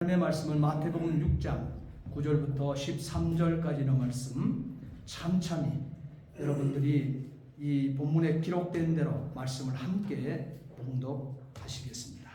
하나님의 말씀은 마태복음 6장 9절부터 13절까지의 말씀 참참히 여러분들이 이 본문에 기록된 대로 말씀을 함께 봉독하시겠습니다.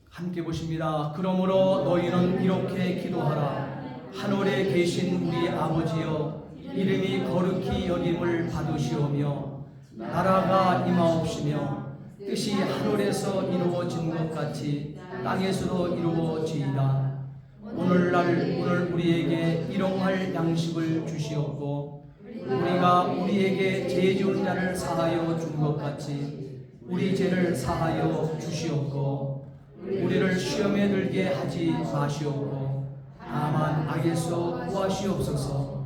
함께 보십니다. 그러므로 너희는 이렇게 기도하라. 하늘에 계신 우리 아버지여, 이름이 거룩히 여김을 받으시오며 나라가 임하옵시며 뜻이 하늘에서 이루어진 것 같이 땅에서도 이루어지이다. 오늘 우리에게 일용할 양식을 주시옵고 우리가 우리에게 죄 지은 자를 사하여 준 것 같이 우리 죄를 사하여 주시옵고 우리를 시험에 들게 하지 마시옵고 다만 악에서 구하시옵소서.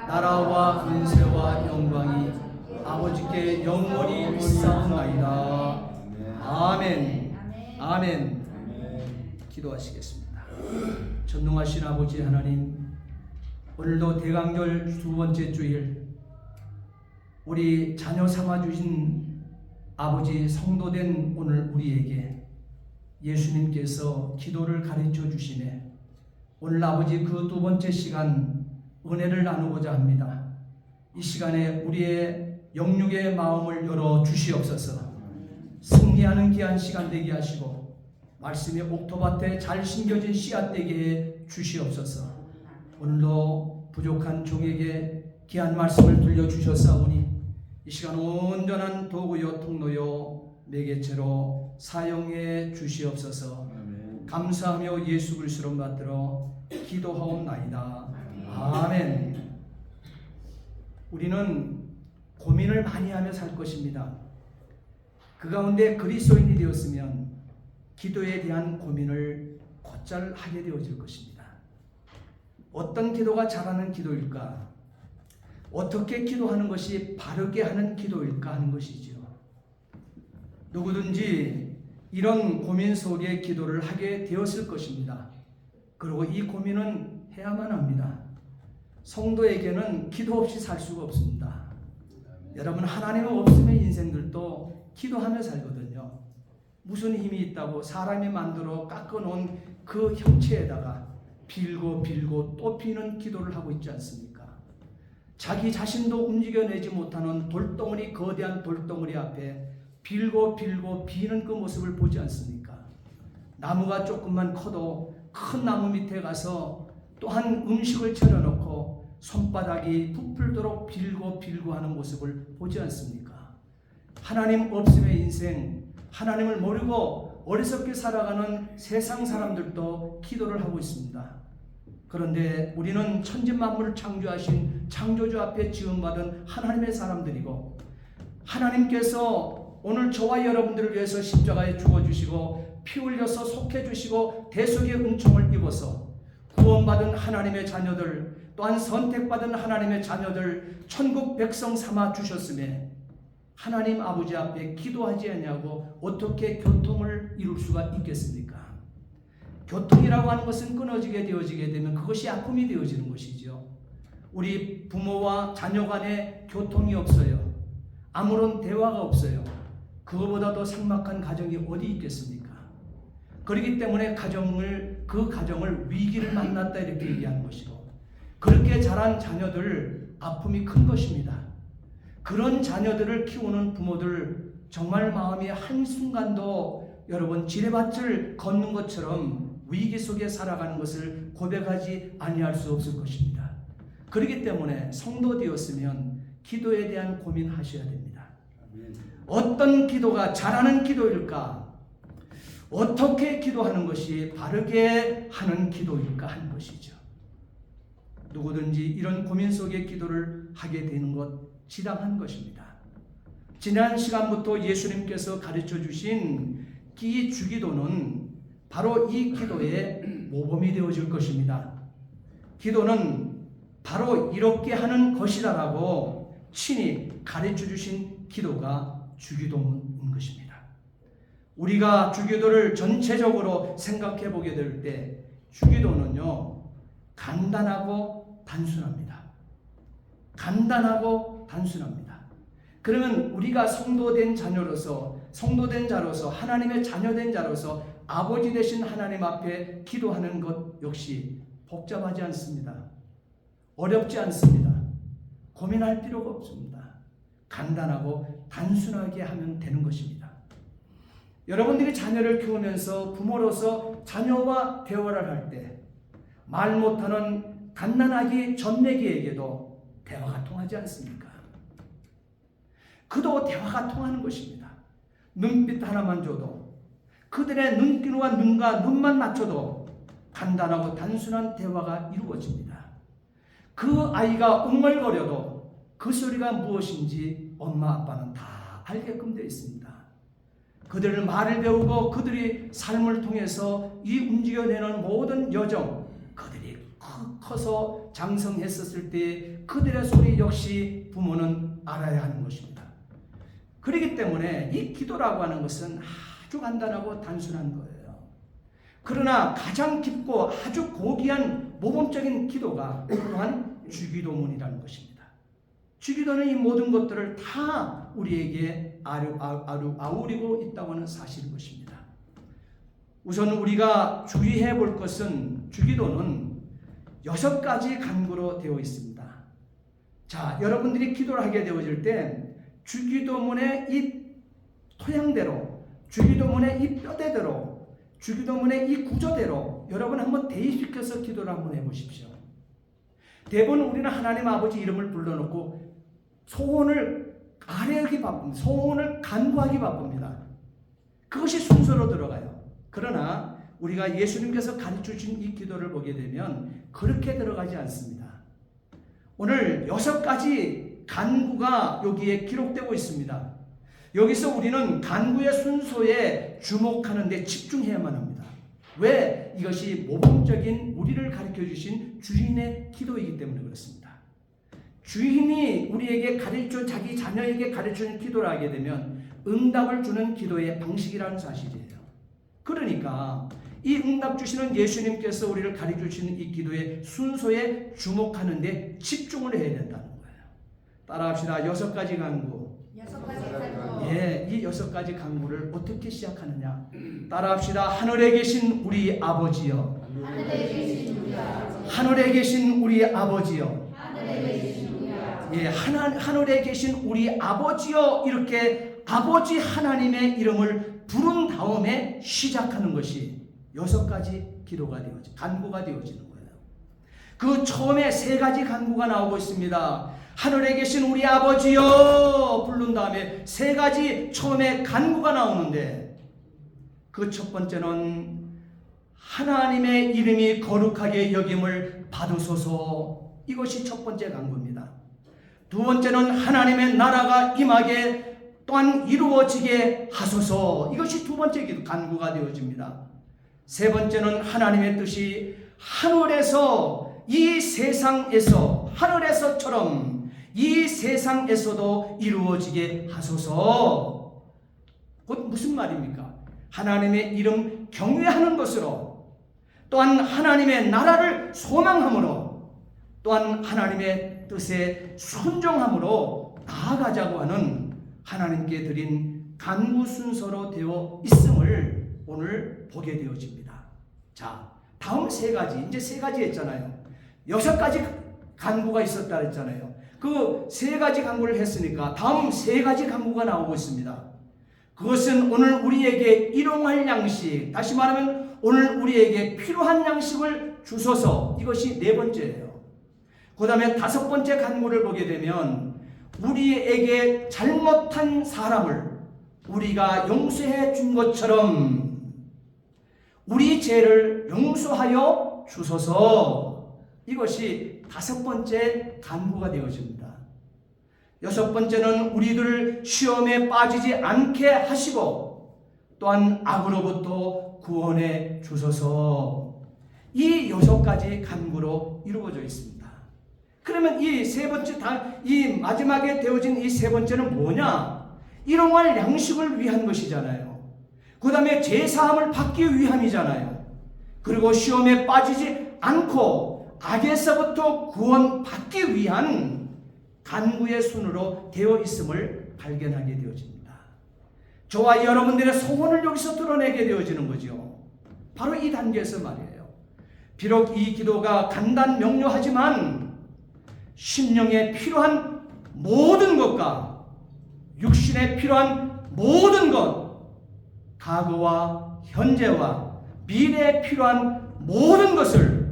나라와 권세와 영광이 아버지께 영원히 있사옵나이다. 아멘. 아멘. 기도하시겠습니다. 전능하신 아버지 하나님, 오늘도 대강절 두 번째 주일 우리 자녀 삼아주신 아버지 성도된 오늘 우리에게 예수님께서 기도를 가르쳐 주시네. 오늘 아버지 그 두 번째 시간 은혜를 나누고자 합니다. 이 시간에 우리의 영육의 마음을 열어 주시옵소서. 승리하는 귀한 시간 되게 하시고 말씀이 옥토밭에 잘 심겨진 씨앗 되게 해 주시옵소서. 오늘도 부족한 종에게 귀한 말씀을 들려주셨사오니 이 시간 온전한 도구요 통로요 매개체로 사용해 주시옵소서. 감사하며 예수 그리스도로 받들어 기도하옵나이다. 아멘. 우리는 고민을 많이 하며 살 것입니다. 그 가운데 그리스도인이 되었으면 기도에 대한 고민을 곧잘 하게 되어질 것입니다. 어떤 기도가 잘하는 기도일까? 어떻게 기도하는 것이 바르게 하는 기도일까 하는 것이죠. 누구든지 이런 고민 속에 기도를 하게 되었을 것입니다. 그리고 이 고민은 해야만 합니다. 성도에게는 기도 없이 살 수가 없습니다. 여러분, 하나님 없으면 인생들도 기도하며 살거든요. 무슨 힘이 있다고 사람이 만들어 깎아놓은 그 형체에다가 빌고 또 비는 기도를 하고 있지 않습니까? 자기 자신도 움직여내지 못하는 돌덩어리, 거대한 돌덩어리 앞에 빌고 비는 그 모습을 보지 않습니까? 나무가 조금만 커도 큰 나무 밑에 가서 또한 음식을 차려놓고 손바닥이 부풀도록 빌고 하는 모습을 보지 않습니까? 하나님 없음의 인생, 하나님을 모르고 어리석게 살아가는 세상 사람들도 기도를 하고 있습니다. 그런데 우리는 천지만물을 창조하신 창조주 앞에 지음받은 하나님의 사람들이고, 하나님께서 오늘 저와 여러분들을 위해서 십자가에 죽어주시고 피 흘려서 속해주시고 대속의 은총을 입어서 구원받은 하나님의 자녀들, 또한 선택받은 하나님의 자녀들 천국 백성 삼아 주셨음에 하나님 아버지 앞에 기도하지 않냐고 어떻게 교통을 이룰 수가 있겠습니까? 교통이라고 하는 것은 끊어지게 되어지게 되면 그것이 아픔이 되어지는 것이죠. 우리 부모와 자녀 간에 교통이 없어요. 아무런 대화가 없어요. 그거보다 더 삭막한 가정이 어디 있겠습니까? 그렇기 때문에 그 가정을 위기를 만났다 이렇게 얘기하는 것이고, 그렇게 자란 자녀들 아픔이 큰 것입니다. 그런 자녀들을 키우는 부모들 정말 마음이 한순간도 여러분 지뢰밭을 걷는 것처럼 위기 속에 살아가는 것을 고백하지 아니할 수 없을 것입니다. 그렇기 때문에 성도 되었으면 기도에 대한 고민하셔야 됩니다. 어떤 기도가 잘하는 기도일까? 어떻게 기도하는 것이 바르게 하는 기도일까 하는 것이죠. 누구든지 이런 고민 속에 기도를 하게 되는 것 지당한 것입니다. 지난 시간부터 예수님께서 가르쳐 주신 이 주기도는 바로 이 기도의 모범이 되어질 것입니다. 기도는 바로 이렇게 하는 것이다라고 친히 가르쳐 주신 기도가 주기도인 것입니다. 우리가 주기도를 전체적으로 생각해 보게 될 때 주기도는요, 간단하고 단순합니다. 간단하고 단순합니다. 그러면 우리가 성도된 자녀로서, 성도된 자로서, 하나님의 자녀된 자로서 아버지 되신 하나님 앞에 기도하는 것 역시 복잡하지 않습니다. 어렵지 않습니다. 고민할 필요가 없습니다. 간단하고 단순하게 하면 되는 것입니다. 여러분들이 자녀를 키우면서 부모로서 자녀와 대화를 할 때 말 못하는 갓난아기 전내기에게도 대화가 통하지 않습니까? 그도 대화가 통하는 것입니다. 눈빛 하나만 줘도, 그들의 눈길과 눈과 눈만 맞춰도 간단하고 단순한 대화가 이루어집니다. 그 아이가 웅얼거려도 그 소리가 무엇인지 엄마 아빠는 다 알게끔 되어 있습니다. 그들을 말을 배우고 그들이 삶을 통해서 이 움직여내는 모든 여정, 그들이 커서 장성했었을 때 그들의 소리 역시 부모는 알아야 하는 것입니다. 그렇기 때문에 이 기도라고 하는 것은 아주 간단하고 단순한 거예요. 그러나 가장 깊고 아주 고귀한 모범적인 기도가 또한 주기도문이라는 것입니다. 주기도는 이 모든 것들을 다 우리에게 아우리고 있다고 하는 사실인 것입니다. 우선 우리가 주의해 볼 것은 주기도는 6가지 간구로 되어 있습니다. 자, 여러분들이 기도를 하게 되어질 때 주기도문의 이 토양대로, 주기도문의 이 뼈대대로, 주기도문의 이 구조대로 여러분 한번 대입시켜서 기도를 한번 해보십시오. 대부분 우리는 하나님 아버지 이름을 불러놓고 소원을 아뢰기 바쁩니다. 소원을 간구하기 바쁩니다. 그것이 순서로 들어가요. 그러나 우리가 예수님께서 가르쳐주신 이 기도를 보게 되면 그렇게 들어가지 않습니다. 오늘 6가지 간구가 여기에 기록되고 있습니다. 여기서 우리는 간구의 순서에 주목하는 데 집중해야만 합니다. 왜? 이것이 모범적인 우리를 가르쳐주신 주인의 기도이기 때문에 그렇습니다. 주인이 우리에게 가르쳐, 자기 자녀에게 가르치는 기도를 하게 되면 응답을 주는 기도의 방식이라는 사실이에요. 그러니까 이 응답 주시는 예수님께서 우리를 가르쳐 주시는 이 기도의 순서에 주목하는 데 집중을 해야 된다는 거예요. 따라합시다. 6가지 간구. 예, 이 6가지 간구를 어떻게 시작하느냐? 따라합시다. 하늘에 계신 우리 아버지여. 하늘에 계신 우리 아버지여. 예, 하늘에 계신 우리 아버지여, 이렇게 아버지 하나님의 이름을 부른 다음에 시작하는 것이 6가지 기도가 되어지고 간구가 되어지는 거예요. 그 처음에 3가지 간구가 나오고 있습니다. 하늘에 계신 우리 아버지여 부른 다음에 3가지 처음에 간구가 나오는데, 그 첫 번째는 하나님의 이름이 거룩하게 여김을 받으소서, 이것이 첫 번째 간구입니다. 두 번째는 하나님의 나라가 임하게 또한 이루어지게 하소서, 이것이 두 번째 간구가 되어집니다. 세 번째는 하나님의 뜻이 하늘에서 이 세상에서, 하늘에서처럼 이 세상에서도 이루어지게 하소서. 곧 무슨 말입니까? 하나님의 이름 경외하는 것으로, 또한 하나님의 나라를 소망함으로, 또한 하나님의 뜻에 순종함으로 나아가자고 하는 하나님께 드린 간구 순서로 되어 있음을 오늘 보게 되어집니다. 자, 다음 3가지, 이제 3가지 했잖아요. 6가지 간구가 있었다 했잖아요. 그 3가지 간구를 했으니까 다음 3가지 간구가 나오고 있습니다. 그것은 오늘 우리에게 일용할 양식, 다시 말하면 오늘 우리에게 필요한 양식을 주소서, 이것이 4번째예요. 그 다음에 5번째 간구를 보게 되면 우리에게 잘못한 사람을 우리가 용서해 준 것처럼 우리 죄를 용서하여 주소서, 이것이 5번째 간구가 되어집니다. 6번째는 우리들 시험에 빠지지 않게 하시고 또한 악으로부터 구원해 주소서, 이 6가지 간구로 이루어져 있습니다. 그러면 이 3번째, 이 마지막에 되어진 이 3번째는 뭐냐? 일용할 양식을 위한 것이잖아요. 그 다음에 죄사함을 받기 위함이잖아요. 그리고 시험에 빠지지 않고 악에서부터 구원받기 위한 간구의 순으로 되어 있음을 발견하게 되어집니다. 저와 여러분들의 소원을 여기서 드러내게 되어지는 거죠. 바로 이 단계에서 말이에요. 비록 이 기도가 간단 명료하지만 심령에 필요한 모든 것과 육신에 필요한 모든 것, 과거와 현재와 미래에 필요한 모든 것을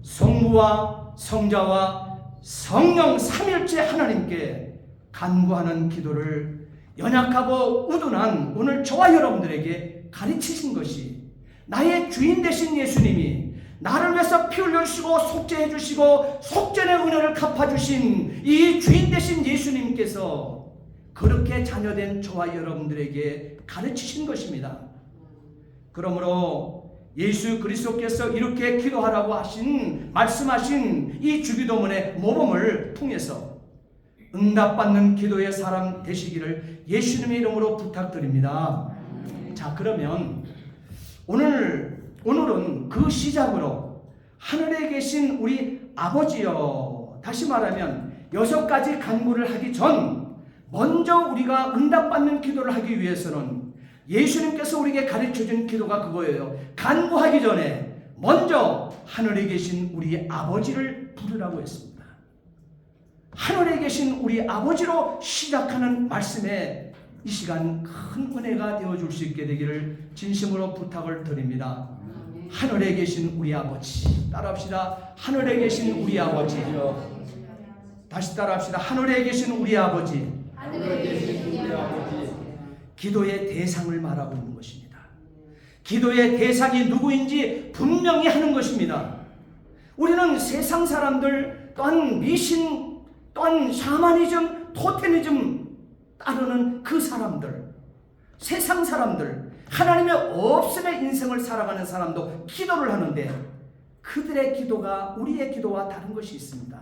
성부와 성자와 성령 삼일째 하나님께 간구하는 기도를 연약하고 우둔한 오늘 저와 여러분들에게 가르치신 것이, 나의 주인 되신 예수님이 나를 위해서 피 흘려주시고 속죄해 주시고 속죄의 은혜를 갚아주신 이 주인 되신 예수님께서 그렇게 자녀된 저와 여러분들에게 가르치신 것입니다. 그러므로 예수 그리스도께서 이렇게 기도하라고 말씀하신 이 주기도문의 모범을 통해서 응답받는 기도의 사람 되시기를 예수님의 이름으로 부탁드립니다. 자, 그러면 오늘은 그 시작으로 하늘에 계신 우리 아버지여, 다시 말하면 6가지 간구를 하기 전 먼저 우리가 응답받는 기도를 하기 위해서는 예수님께서 우리에게 가르쳐준 기도가 그거예요. 간구하기 전에 먼저 하늘에 계신 우리 아버지를 부르라고 했습니다. 하늘에 계신 우리 아버지로 시작하는 말씀에 이 시간 큰 은혜가 되어줄 수 있게 되기를 진심으로 부탁을 드립니다. 하늘에 계신 우리 아버지, 따라합시다. 하늘에 계신 우리 아버지. 다시 따라합시다. 하늘에 계신 우리 아버지. 하늘에 계신 우리 아버지. 기도의 대상을 말하고 있는 것입니다. 기도의 대상이 누구인지 분명히 하는 것입니다. 우리는 세상 사람들, 또한 미신, 또한 샤머니즘, 토테미즘 따르는 그 사람들, 세상 사람들, 하나님의 없음의 인생을 살아가는 사람도 기도를 하는데 그들의 기도가 우리의 기도와 다른 것이 있습니다.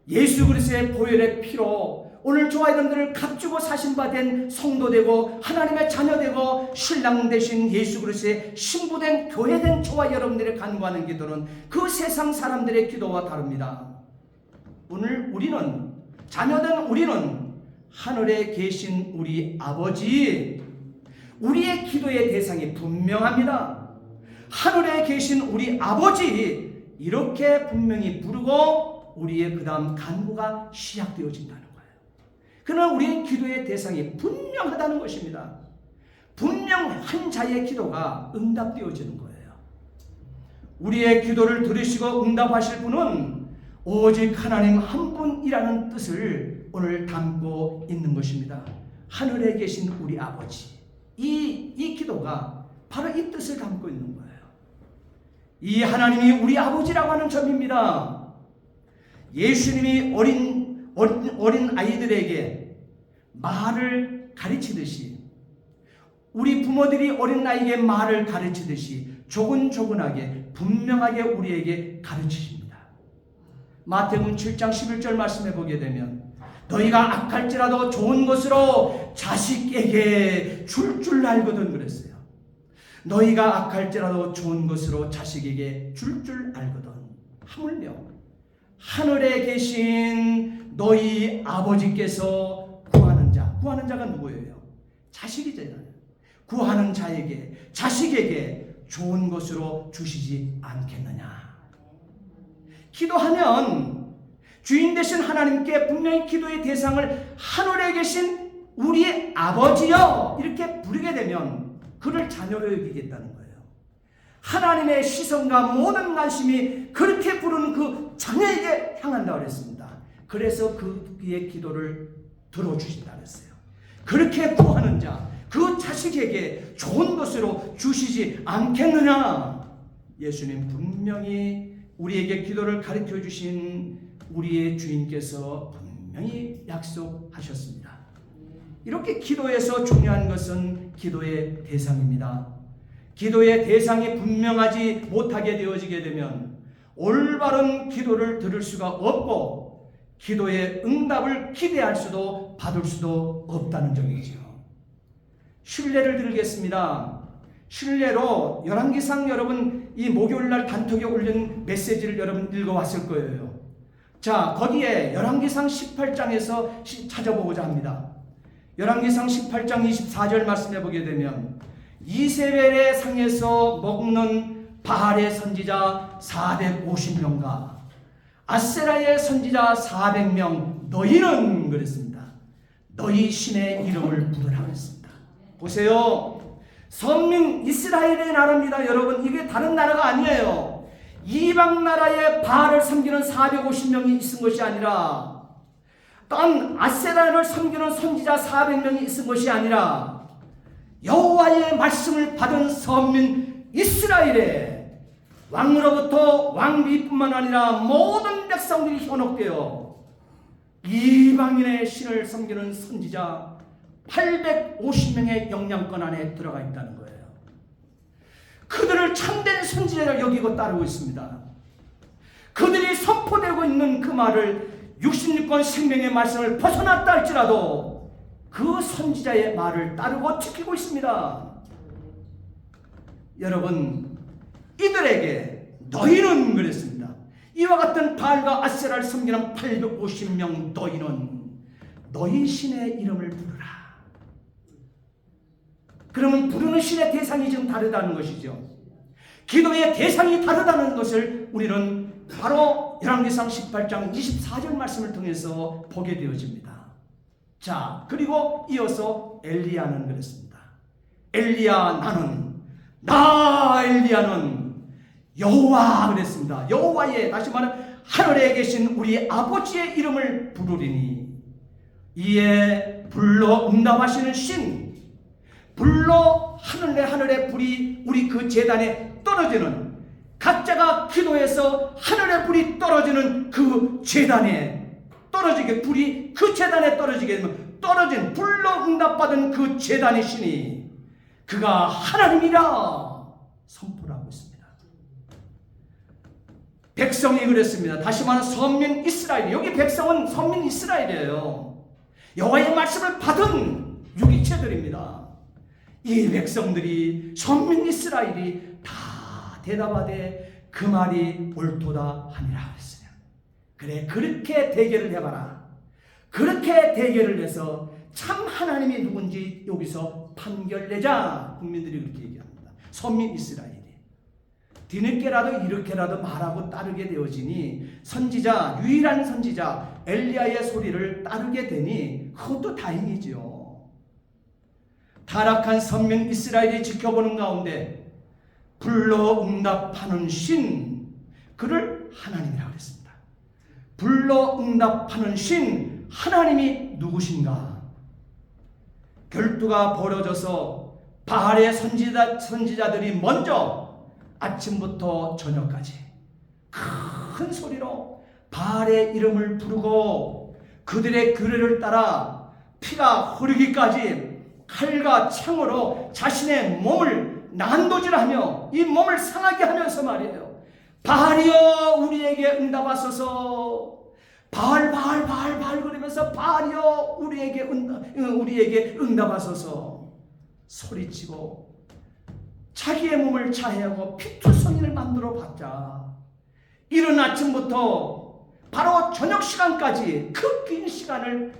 예수 그리스도의 보혈의 피로 오늘 저와 여러분들을 값주고 사신받은 성도되고 하나님의 자녀되고 신랑 되신 예수 그리스도의 신부된 교회된 저와 여러분들의 간구하는 기도는 그 세상 사람들의 기도와 다릅니다. 오늘 우리는, 자녀된 우리는 하늘에 계신 우리 아버지, 우리의 기도의 대상이 분명합니다. 하늘에 계신 우리 아버지, 이렇게 분명히 부르고 우리의 그 다음 간구가 시작되어진다는 거예요. 그러나 우리의 기도의 대상이 분명하다는 것입니다. 분명한 자의 기도가 응답되어지는 거예요. 우리의 기도를 들으시고 응답하실 분은 오직 하나님 한 분이라는 뜻을 오늘 담고 있는 것입니다. 하늘에 계신 우리 아버지, 이 기도가 바로 이 뜻을 담고 있는 거예요. 이 하나님이 우리 아버지라고 하는 점입니다. 예수님이 어린 아이들에게 말을 가르치듯이, 우리 부모들이 어린 아이에게 말을 가르치듯이 조근조근하게 분명하게 우리에게 가르치십니다. 마태복음 7장 11절 말씀해 보게 되면 너희가 악할지라도 좋은 것으로 자식에게 줄 알거든 그랬어요. 너희가 악할지라도 좋은 것으로 자식에게 줄 알거든. 하물며 하늘에 계신 너희 아버지께서 구하는 자가 누구예요? 자식이잖아요. 구하는 자에게, 자식에게 좋은 것으로 주시지 않겠느냐. 기도하면 주인 되신 하나님께 분명히 기도의 대상을 하늘에 계신 우리 아버지여 이렇게 부르게 되면 그를 자녀로 여기겠다는 거예요. 하나님의 시선과 모든 관심이 그렇게 부르는 그 자녀에게 향한다고 그랬습니다. 그래서 그의 기도를 들어주신다 그랬어요. 그렇게 구하는 자, 그 자식에게 좋은 것으로 주시지 않겠느냐. 예수님 분명히 우리에게 기도를 가르쳐 주신 우리의 주인께서 분명히 약속하셨습니다. 이렇게 기도에서 중요한 것은 기도의 대상입니다. 기도의 대상이 분명하지 못하게 되어지게 되면 올바른 기도를 들을 수가 없고 기도의 응답을 기대할 수도 받을 수도 없다는 점이죠. 신뢰를 드리겠습니다. 신뢰로 열왕기상 여러분 이 목요일날 단톡에 올린 메시지를 여러분 읽어왔을 거예요. 자, 거기에 열왕기상 18장에서 찾아보고자 합니다. 열왕기상 18장 24절 말씀해 보게 되면 이세벨의 상에서 먹는 바알의 선지자 450명과 아세라의 선지자 400명 너희는 그랬습니다. 너희 신의 이름을 부르라 그랬습니다. 보세요. 선민 이스라엘의 나라입니다. 여러분, 이게 다른 나라가 아니에요. 이방 나라에 바알을 섬기는 450명이 있은 것이 아니라, 딴 아세라를 섬기는 선지자 400명이 있은 것이 아니라, 여호와의 말씀을 받은 선민 이스라엘의 왕으로부터 왕비뿐만 아니라 모든 백성들이 현혹되어 이방인의 신을 섬기는 선지자 850명의 영향권 안에 들어가 있다는 거예요. 그들을 참된 선지자를 여기고 따르고 있습니다. 그들이 선포되고 있는 그 말을 66권 생명의 말씀을 벗어났다 할지라도 그 선지자의 말을 따르고 지키고 있습니다. 여러분, 이들에게 너희는 그랬습니다. 이와 같은 바알과 아세라를 섬기는 850명 너희는 너희 신의 이름을 부르라. 그러면 부르는 신의 대상이 지금 다르다는 것이죠. 기도의 대상이 다르다는 것을 우리는 바로 열왕기상 18장 24절 말씀을 통해서 보게 되어집니다. 자, 그리고 이어서 엘리야는 그랬습니다. 엘리야는 여호와 그랬습니다. 여호와의, 다시 말하면 하늘에 계신 우리 아버지의 이름을 부르리니 이에 불러 응답하시는 신, 불러 하늘에 불이 우리 그 제단에 떨어지는, 각자가 기도해서 하늘에 불이 떨어지는 그 제단에 떨어지게, 불이 그 제단에 떨어지게 되면 떨어진, 불러 응답받은 그 제단의 신이 그가 하나님이라 선포를 하고 있습니다. 백성이 그랬습니다. 다시 말하면 선민 이스라엘, 여기 백성은 선민 이스라엘이에요. 여호와의 말씀을 받은 유기체들입니다. 이 백성들이, 선민 이스라엘이 다 대답하되 그 말이 옳도다 하니라 했어요. 그래, 그렇게 대결을 해봐라. 그렇게 대결을 해서 참 하나님이 누군지 여기서 판결내자. 국민들이 그렇게 얘기합니다. 선민 이스라엘이 뒤늦게라도 이렇게라도 말하고 따르게 되어지니 선지자, 유일한 선지자 엘리야의 소리를 따르게 되니 그것도 다행이지요. 타락한 선민 이스라엘이 지켜보는 가운데 불러 응답하는 신, 그를 하나님이라고 했습니다. 불러 응답하는 신, 하나님이 누구신가? 결투가 벌어져서 바알의 선지자들이 먼저 아침부터 저녁까지 큰 소리로 바알의 이름을 부르고 그들의 규례를 따라 피가 흐르기까지 칼과 창으로 자신의 몸을 난도질하며 이 몸을 상하게 하면서 말이에요. 바알이여 우리에게 응답하소서. 바알 그러면서 바알이여 우리에게 응답하소서 소리치고 자기의 몸을 자해하고 피투성이를 만들어 봤자 이른 아침부터 바로 저녁 시간까지 그 긴 시간을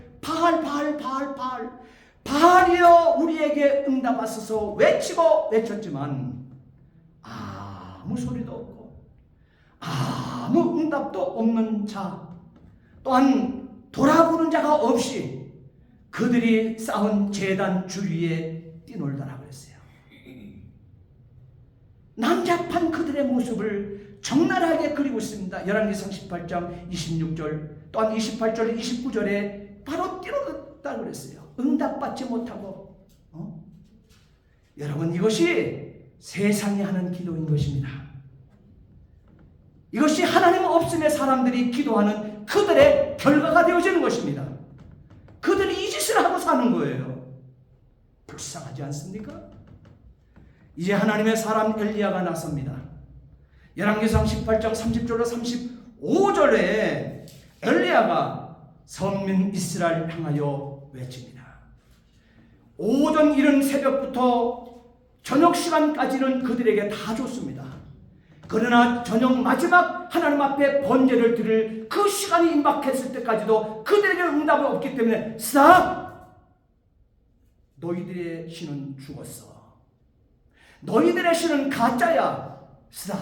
바알이여 우리에게 응답하소서 외치고 외쳤지만 아무 소리도 없고 아무 응답도 없는 자, 또한 돌아보는 자가 없이 그들이 쌓은 제단 주위에 뛰놀더라 그랬어요. 난잡한 그들의 모습을 적나라하게 그리고 있습니다. 열왕기상 18장 26절, 또한 28절 29절에 바로 뛰놀다 그랬어요. 응답받지 못하고. 여러분, 이것이 세상이 하는 기도인 것입니다. 이것이 하나님 없음의 사람들이 기도하는 그들의 결과가 되어지는 것입니다. 그들이 이 짓을 하고 사는 거예요. 불쌍하지 않습니까? 이제 하나님의 사람 엘리야가 나섭니다. 열왕기상 18장 30절로 35절에 엘리야가 선민 이스라엘 향하여 외칩니다. 오전 이른 새벽부터 저녁 시간까지는 그들에게 다 줬습니다. 그러나 저녁 마지막 하나님 앞에 번제를 드릴 그 시간이 임박했을 때까지도 그들에게 응답이 없기 때문에 스탑! 너희들의 신은 죽었어. 너희들의 신은 가짜야. 스탑!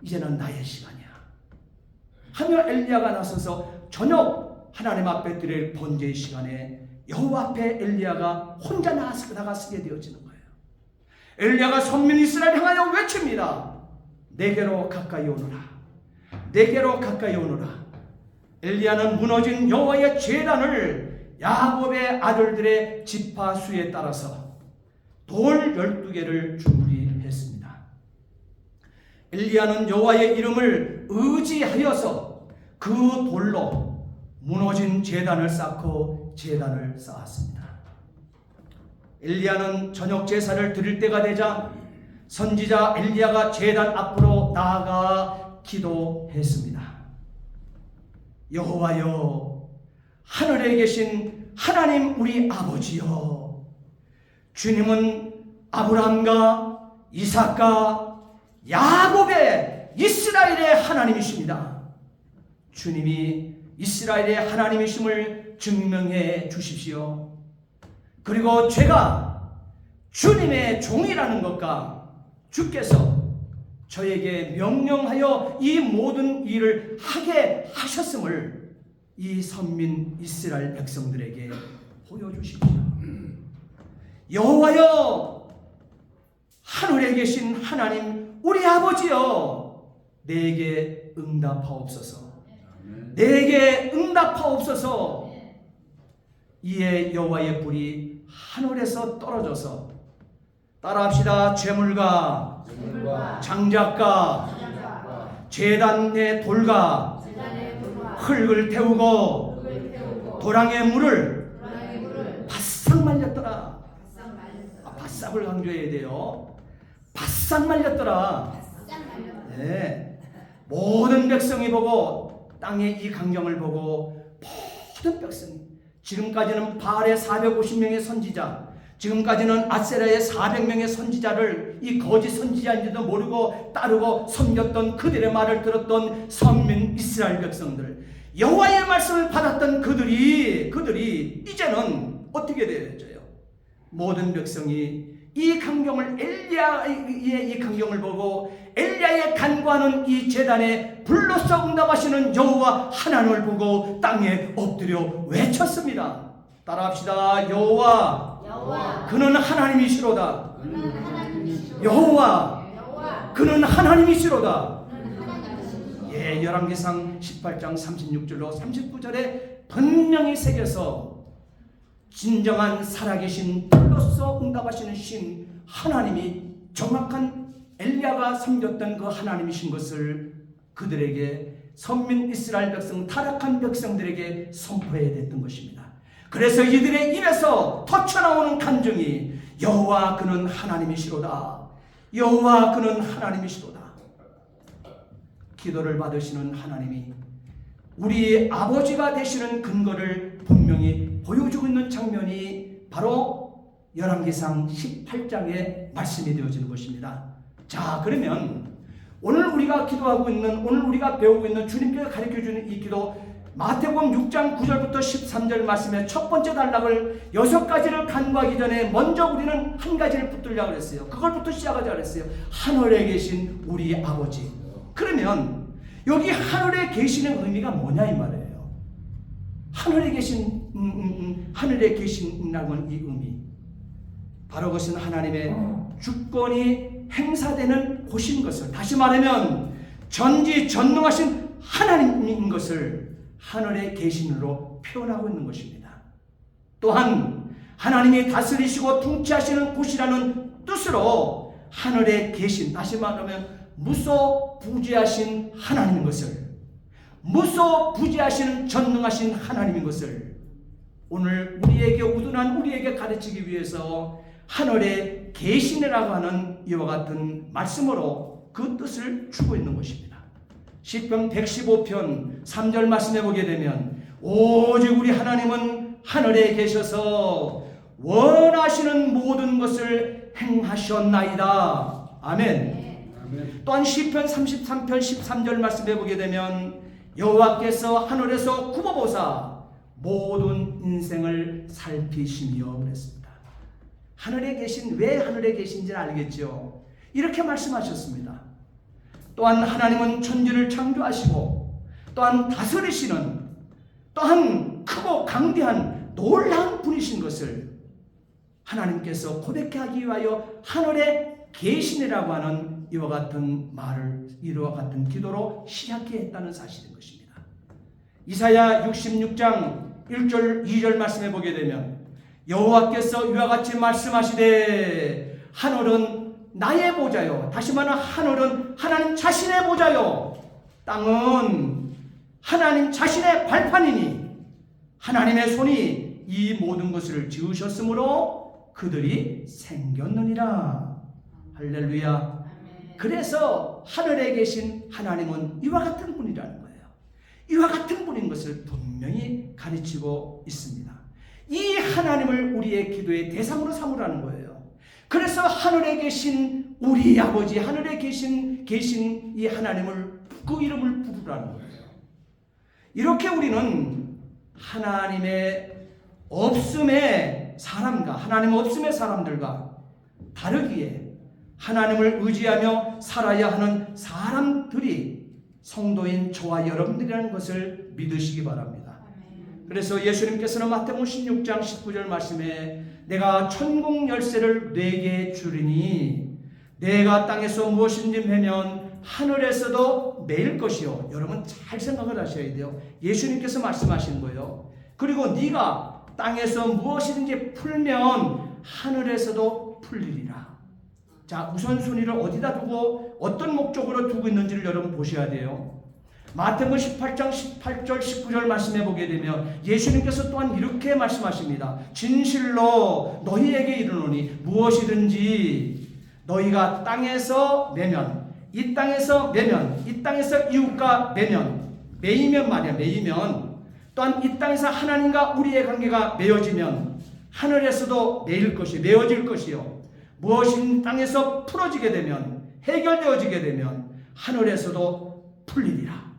이제는 나의 시간이야. 하며 엘리야가 나서서 저녁 하나님 앞에 드릴 번제의 시간에 여호와 앞에 엘리야가 혼자 나가서게 되어지는 거예요. 엘리야가 선민 이스라엘 향하여 외칩니다. 내게로 가까이 오너라. 내게로 가까이 오너라. 엘리야는 무너진 여호와의 제단을 야곱의 아들들의 지파수에 따라서 돌 12개를 준비했습니다. 엘리야는 여호와의 이름을 의지하여서 그 돌로 무너진 제단을 쌓고 제단을 쌓았습니다. 엘리야는 저녁 제사를 드릴 때가 되자 선지자 엘리야가 제단 앞으로 나아가 기도했습니다. 여호와여, 하늘에 계신 하나님 우리 아버지여, 주님은 아브라함과 이삭과 야곱의 이스라엘의 하나님이십니다. 주님이 이스라엘의 하나님이심을 증명해 주십시오. 그리고 제가 주님의 종이라는 것과 주께서 저에게 명령하여 이 모든 일을 하게 하셨음을 이 선민 이스라엘 백성들에게 보여주십시오. 여호와여, 하늘에 계신 하나님 우리 아버지여, 내게 응답하옵소서. 내게 응답하옵소서. 이에 여호와의 불이 하늘에서 떨어져서, 따라합시다. 재물과 장작과 제단의 돌과 흙을 태우고 도랑의 물을 바싹 말렸더라. 바싹을 강조해야 돼요. 바싹 말렸더라. 네. 모든 백성이 보고, 땅의 이 광경을 보고 모든 백성이, 지금까지는 바알의 450명의 선지자, 지금까지는 아세라의 400명의 선지자를 이 거짓 선지자인지도 모르고 따르고 섬겼던 그들의 말을 들었던 선민 이스라엘 백성들, 여호와의 말씀을 받았던 그들이 이제는 어떻게 되어져요? 모든 백성이 이 광경을, 엘리야의 이 광경을 보고 엘리야의 간구하는 이 제단에 불로써 응답하시는 여호와 하나님을 보고 땅에 엎드려 외쳤습니다. 따라합시다. 여호와, 그는 하나님이시로다. 여호와, 그는 하나님이시로다. 예, 열왕기상 18장 36절로 39절에 분명히 새겨서 진정한 살아계신 불로써 응답하시는 신 하나님이 정확한 엘리야가 섬겼던 그 하나님이신 것을 그들에게, 선민 이스라엘 백성, 타락한 백성들에게 선포해야 됐던 것입니다. 그래서 이들의 입에서 터쳐나오는 간증이 여호와 그는 하나님이시로다. 여호와 그는 하나님이시로다. 기도를 받으시는 하나님이 우리 아버지가 되시는 근거를 분명히 보여주고 있는 장면이 바로 열왕기상 18장의 말씀이 되어지는 것입니다. 자, 그러면 오늘 우리가 기도하고 있는, 오늘 우리가 배우고 있는, 주님께서 가르쳐주는 이 기도, 마태복음 6장 9절부터 13절 말씀의 첫 번째 단락을 6가지를 간구하기 전에 먼저 우리는 한 가지를 붙들려고 그랬어요. 그걸부터 시작하자고 그랬어요. 하늘에 계신 우리 아버지. 그러면 여기 하늘에 계시는 의미가 뭐냐 이 말이에요. 하늘에 계신이라는 이 의미, 바로 그것은 하나님의 주권이 행사되는 곳인 것을, 다시 말하면 전지전능하신 하나님인 것을 하늘에 계신으로 표현하고 있는 것입니다. 또한 하나님이 다스리시고 통치하시는 곳이라는 뜻으로 하늘에 계신, 다시 말하면 무소부지하신 하나님인 것을, 무소부지하신 전능하신 하나님인 것을 오늘 우리에게, 우둔한 우리에게 가르치기 위해서 하늘에 계시느라고 하는 이와 같은 말씀으로 그 뜻을 주고 있는 것입니다. 시편 115편 3절 말씀해 보게 되면, 오직 우리 하나님은 하늘에 계셔서 원하시는 모든 것을 행하셨나이다. 아멘. 또한 시편 33편 13절 말씀해 보게 되면 여호와께서 하늘에서 굽어보사 모든 인생을 살피시며 그랬습니다. 하늘에 계신, 왜 하늘에 계신지는 알겠죠. 이렇게 말씀하셨습니다. 또한 하나님은 천지를 창조하시고 또한 다스리시는, 또한 크고 강대한 놀라운 분이신 것을 하나님께서 고백하기 위하여 하늘에 계시니라고 하는 이와 같은 말을, 이와 같은 기도로 시작해 했다는 사실인 것입니다. 이사야 66장 1절 2절 말씀해 보게 되면 여호와께서 이와 같이 말씀하시되 하늘은 나의 보좌요, 다시 말하면 하늘은 하나님 자신의 보좌요, 땅은 하나님 자신의 발판이니 하나님의 손이 이 모든 것을 지으셨으므로 그들이 생겼느니라. 할렐루야. 그래서 하늘에 계신 하나님은 이와 같은 분이라는 거예요. 이와 같은 분인 것을 분명히 가르치고 있습니다. 이 하나님을 우리의 기도의 대상으로 삼으라는 거예요. 그래서 하늘에 계신 우리 아버지, 하늘에 계신 이 하나님을, 그 이름을 부르라는 거예요. 이렇게 우리는 하나님의 없음의 사람과 하나님 없음의 사람들과 다르기에 하나님을 의지하며 살아야 하는 사람들이 성도인 저와 여러분들이라는 것을 믿으시기 바랍니다. 그래서 예수님께서는 마태복음 16장 19절 말씀에 내가 천국 열쇠를 네게 주리니 내가 땅에서 무엇인지 매면 하늘에서도 매일 것이요. 여러분 잘 생각을 하셔야 돼요. 예수님께서 말씀하시는 거예요. 그리고 네가 땅에서 무엇이든지 풀면 하늘에서도 풀리리라. 자, 우선순위를 어디다 두고 어떤 목적으로 두고 있는지를 여러분 보셔야 돼요. 마태복음 18장 18절 19절 말씀해 보게 되면 예수님께서 또한 이렇게 말씀하십니다. 진실로 너희에게 이르노니 무엇이든지 너희가 땅에서 매면, 이 땅에서 매면, 이 땅에서 이웃과 매이면 말이야, 매이면, 또한 이 땅에서 하나님과 우리의 관계가 맺어지면 하늘에서도 매어질 것이요. 무엇인 땅에서 풀어지게 되면, 해결되어지게 되면 하늘에서도 풀리리라.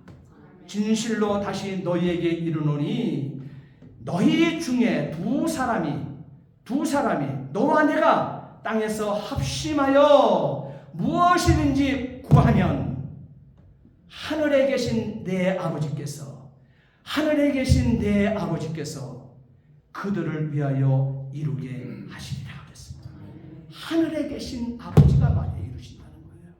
진실로 다시 너희에게 이르노니 너희 중에 두 사람이 너와 내가 땅에서 합심하여 무엇이든지 구하면 하늘에 계신 내 아버지께서 그들을 위하여 이루게 하시리라 그랬습니다. 하늘에 계신 아버지가 말이에요. 이루신다는 거예요.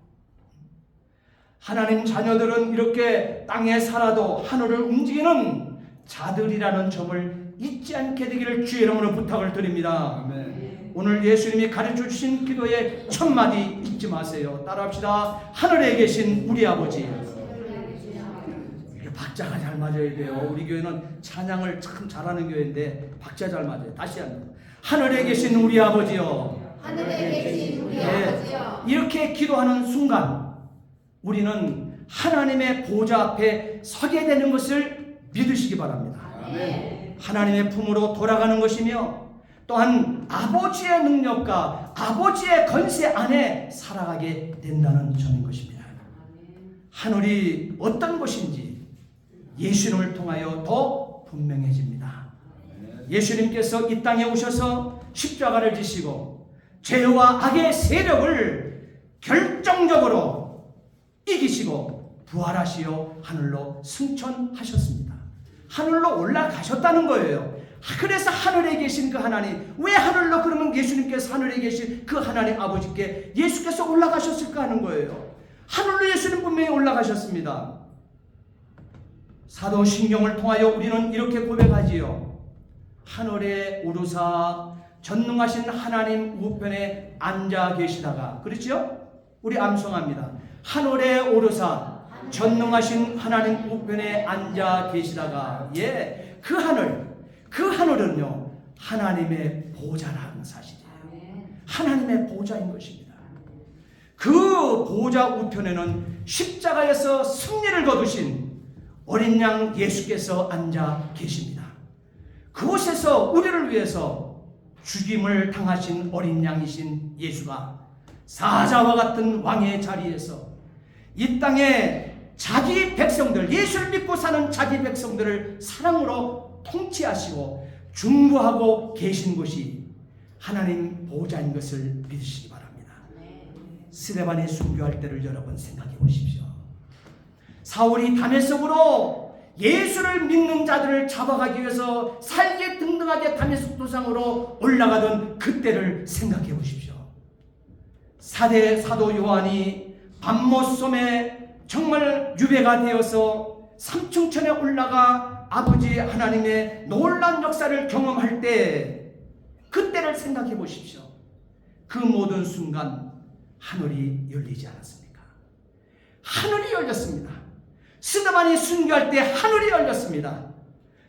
하나님 자녀들은 이렇게 땅에 살아도 하늘을 움직이는 자들이라는 점을 잊지 않게 되기를 주의 이름으로 부탁을 드립니다. 아멘. 오늘 예수님이 가르쳐 주신 기도의 첫 마디 잊지 마세요. 따라합시다. 하늘에 계신 우리 아버지. 박자가 잘 맞아야 돼요. 우리 교회는 찬양을 참 잘하는 교회인데 박자 잘 맞아요. 다시 한번. 하늘에 계신 우리 아버지요. 하늘에 계신 우리 아버지요. 이렇게 기도하는 순간 우리는 하나님의 보좌 앞에 서게 되는 것을 믿으시기 바랍니다. 아멘. 하나님의 품으로 돌아가는 것이며 또한 아버지의 능력과 아버지의 건세 안에 살아가게 된다는 점인 것입니다. 하늘이 어떤 곳인지 예수님을 통하여 더 분명해집니다. 예수님께서 이 땅에 오셔서 십자가를 지시고 죄와 악의 세력을 결정적으로 이기시고 부활하시어 하늘로 승천하셨습니다. 하늘로 올라가셨다는 거예요. 그래서 하늘에 계신 그 하나님, 왜 하늘로, 그러면 예수님께서 하늘에 계신 그 하나님 아버지께 예수께서 올라가셨을까 하는 거예요. 하늘로 예수님 분명히 올라가셨습니다. 사도신경을 통하여 우리는 이렇게 고백하지요. 하늘에 오르사 전능하신 하나님 우편에 앉아 계시다가, 그렇죠? 우리 암송합니다. 하늘에 오르사 전능하신 하나님 우편에 앉아 계시다가, 예, 그 하늘은요 하나님의 보좌라는 사실이에요. 하나님의 보좌인 것입니다. 그 보좌 우편에는 십자가에서 승리를 거두신 어린 양 예수께서 앉아 계십니다. 그곳에서 우리를 위해서 죽임을 당하신 어린 양이신 예수가 사자와 같은 왕의 자리에서 이 땅에 자기 백성들, 예수를 믿고 사는 자기 백성들을 사랑으로 통치하시고 중보하고 계신 곳이 하나님 보호자인 것을 믿으시기 바랍니다. 스데반이 순교할 때를 여러분 생각해 보십시오. 사울이 다메섹으로 예수를 믿는 자들을 잡아가기 위해서 살게 등등하게 다메섹 도상으로 올라가던 그때를 생각해 보십시오. 사도 요한이 밤모섬에 정말 유배가 되어서 삼층천에 올라가 아버지 하나님의 놀라운 역사를 경험할 때 그때를 생각해 보십시오. 그 모든 순간 하늘이 열리지 않았습니까? 하늘이 열렸습니다. 스데반이 순교할 때 하늘이 열렸습니다.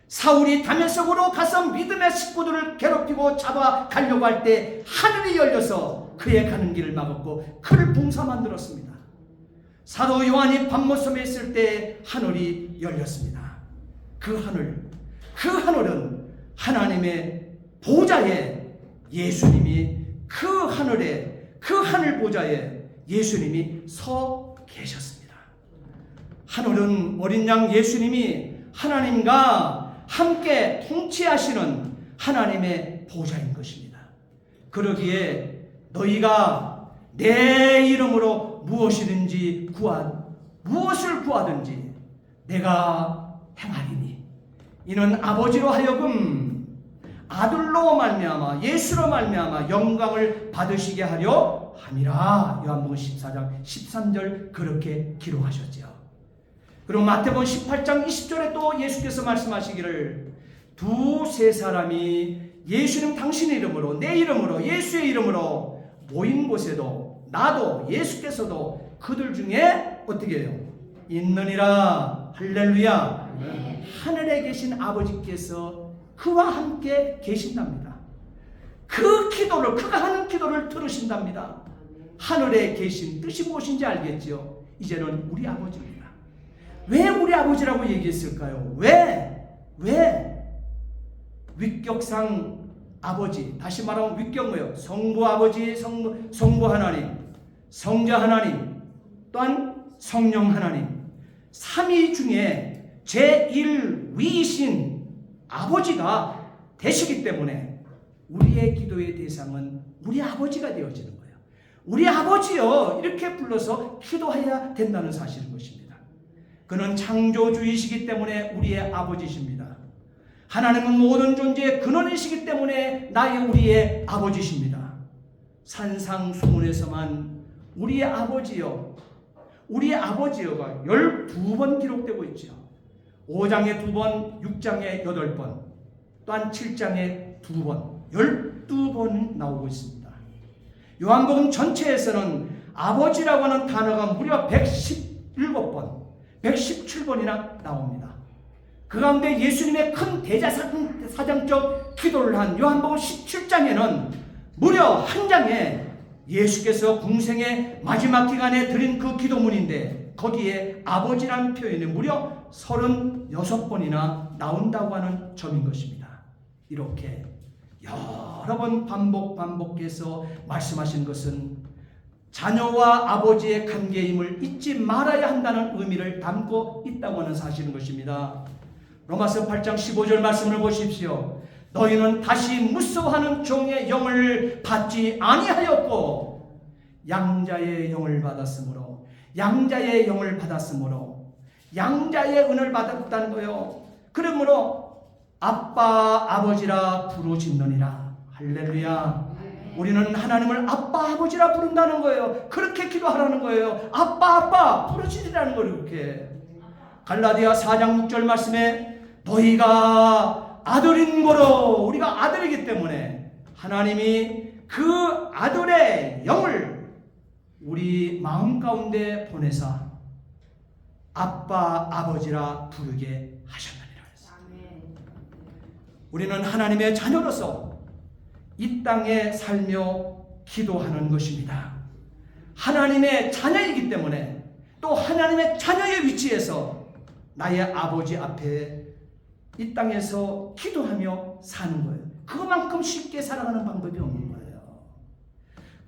사울이 다메섹으로 가서 믿음의 식구들을 괴롭히고 잡아가려고 할 때 하늘이 열려서 그의 가는 길을 막았고 그를 봉사 만들었습니다. 사도 요한이 밤모섬에 있을 때 하늘이 열렸습니다. 그 하늘은 하나님의 보좌에 예수님이 그 하늘 보좌에 예수님이 서 계셨습니다. 하늘은 어린 양 예수님이 하나님과 함께 통치하시는 하나님의 보좌인 것입니다. 그러기에 너희가 내 이름으로 무엇을 구하든지 내가 행하리니 이는 아버지로 하여금 아들로 말미암아 예수로 말미암아 영광을 받으시게 하려 함이라. 요한복음 14장 13절 그렇게 기록하셨죠. 그리고 마태복음 18장 20절에 또 예수께서 말씀하시기를 두세 사람이 예수님 당신의 이름으로 내 이름으로 예수의 이름으로 모인 곳에도 나도 예수께서도 그들 중에 어떻게 해요? 있느니라. 할렐루야. 네. 하늘에 계신 아버지께서 그와 함께 계신답니다. 그가 하는 기도를 들으신답니다. 하늘에 계신 뜻이 무엇인지 알겠죠? 이제는 우리 아버지입니다. 왜 우리 아버지라고 얘기했을까요? 왜? 위격상 아버지, 다시 말하면 위격 뭐예요? 성부 아버지, 성부 하나님, 성자 하나님, 또한 성령 하나님, 삼위 중에 제1위이신 아버지가 되시기 때문에 우리의 기도의 대상은 우리 아버지가 되어지는 거예요. 우리 아버지요 이렇게 불러서 기도해야 된다는 사실인 것입니다. 그는 창조주이시기 때문에 우리의 아버지십니다. 하나님은 모든 존재의 근원이시기 때문에 우리의 아버지십니다. 산상수문에서만 우리의 아버지여가 12번 기록되고 있죠. 5장에 2번, 6장에 8번, 또한 7장에 2번, 12번 나오고 있습니다. 요한복음 전체에서는 아버지라고 하는 단어가 무려 117번, 117번이나 나옵니다. 그 가운데 예수님의 큰 대제사장적 기도를 한 요한복음 17장에는 무려 한 장에 예수께서 공생의 마지막 기간에 드린 그 기도문인데 거기에 아버지라는 표현이 무려 36번이나 나온다고 하는 점인 것입니다. 이렇게 여러 번 반복해서 말씀하신 것은 자녀와 아버지의 관계임을 잊지 말아야 한다는 의미를 담고 있다고 하는 사실인 것입니다. 로마서 8장 15절 말씀을 보십시오. 너희는 다시 무서워하는 종의 영을 받지 아니하였고 양자의 영을 받았으므로 양자의 은혜를 받았다는 거예요. 그러므로 아빠 아버지라 부르짖느니라. 할렐루야. 우리는 하나님을 아빠 아버지라 부른다는 거예요. 그렇게 기도하라는 거예요. 아빠 부르짖으라는 거예요. 그렇게 갈라디아 4장 6절 말씀에 너희가 아들인 거로 우리가 아들이기 때문에 하나님이 그 아들의 영을 우리 마음 가운데 보내사 아빠 아버지라 부르게 하셨느니라. 우리는 하나님의 자녀로서 이 땅에 살며 기도하는 것입니다. 하나님의 자녀이기 때문에 또 하나님의 자녀의 위치에서 나의 아버지 앞에 이 땅에서 기도하며 사는 거예요. 그만큼 쉽게 살아가는 방법이 없는 거예요.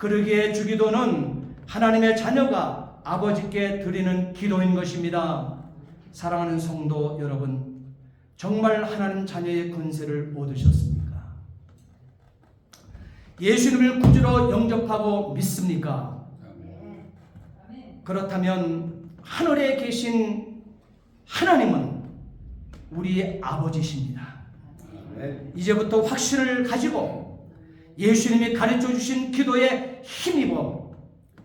그러기에 주기도는 하나님의 자녀가 아버지께 드리는 기도인 것입니다. 사랑하는 성도 여러분, 정말 하나님 자녀의 권세를 얻으셨습니까? 예수님을 구주로 영접하고 믿습니까? 그렇다면 하늘에 계신 하나님은 우리의 아버지십니다. 이제부터 확신을 가지고 예수님이 가르쳐 주신 기도에 힘입어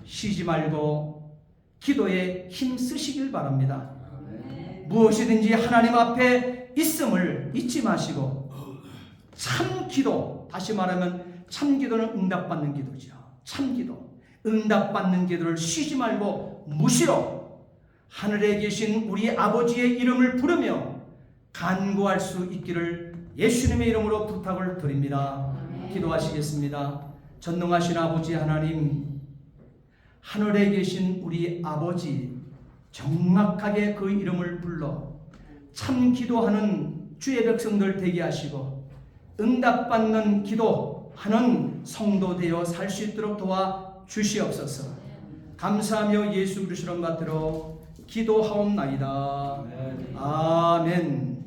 쉬지 말고 기도에 힘 쓰시길 바랍니다. 무엇이든지 하나님 앞에 있음을 잊지 마시고 참 기도, 다시 말하면 참 기도는 응답받는 기도죠. 참 기도, 응답받는 기도를 쉬지 말고 무시로 하늘에 계신 우리 아버지의 이름을 부르며 간구할 수 있기를 예수님의 이름으로 부탁을 드립니다. 기도하시겠습니다. 전능하신 아버지 하나님, 하늘에 계신 우리 아버지 정확하게 그 이름을 불러 참 기도하는 주의 백성들 되게 하시고 응답받는 기도하는 성도 되어 살 수 있도록 도와 주시옵소서. 감사하며 예수 그리스도를 받들어 기도하옵나이다. 아멘.